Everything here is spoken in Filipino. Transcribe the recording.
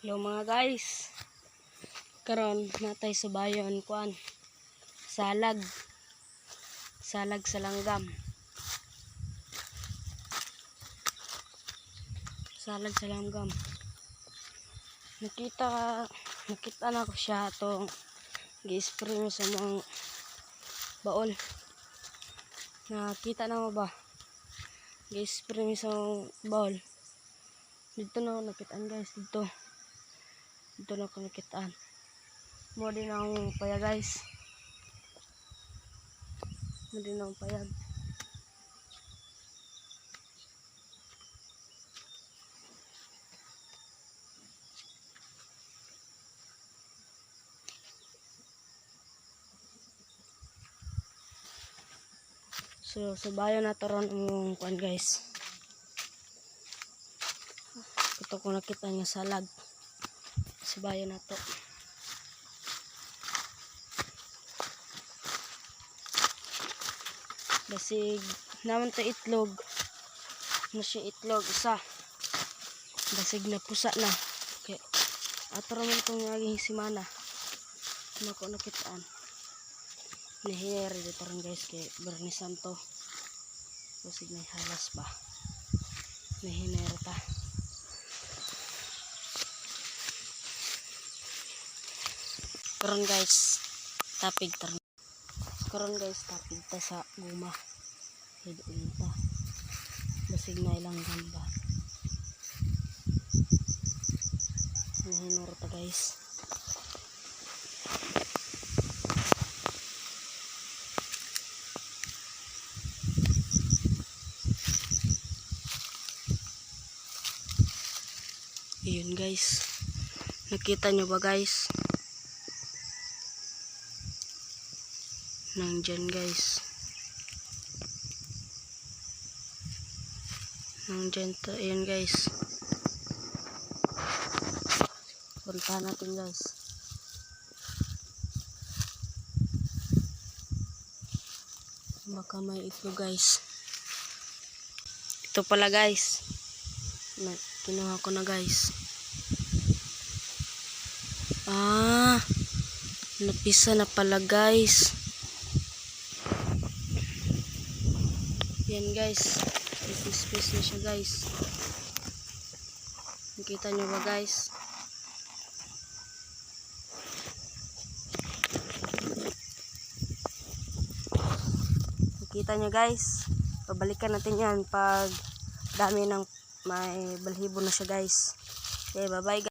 Hello mga guys. Karon natay sa bayon kuan. Salag sa langgam. Salag sa langgam. Nakita na ko siya tong gi-spray mo sa mga baol. Nakita na mo ba? Gi-spray mo sa baol. Dito na ako nakitaan guys, dito na ako nakitaan. Mo din akong payag guys. Mo din akong payag. So, subayan na to ron ang kuan guys. Ito ko nakita nga salag. Subayan na to. Basig naman to itlog. Na siya itlog isa. Basig na pusa na. Okay. Ato raman itong naging simana. Ano ko nakitaan. Nahihir dito rin guys kay Bernie Santo. Basig na halas ba. Nahihir ta. Karon guys, tapig ta. Karon guys, tapig ta sa guma. Hidin ta. Basig na ilang gamba. Nahihir ta guys. Ayun guys. Nakita nyo ba guys? Nandyan guys. Nandyan to. Ayun guys. Puntahan natin guys. Baka may itlog guys. Ito pala guys. Kinuha ko na guys. Napisa na pala guys. Yan guys. Ipis-pis na siya guys. Nakita nyo ba guys? Nakita nyo guys? Pabalikan natin yan pag dami ng may balhibo na siya guys. Okay, bye bye guys.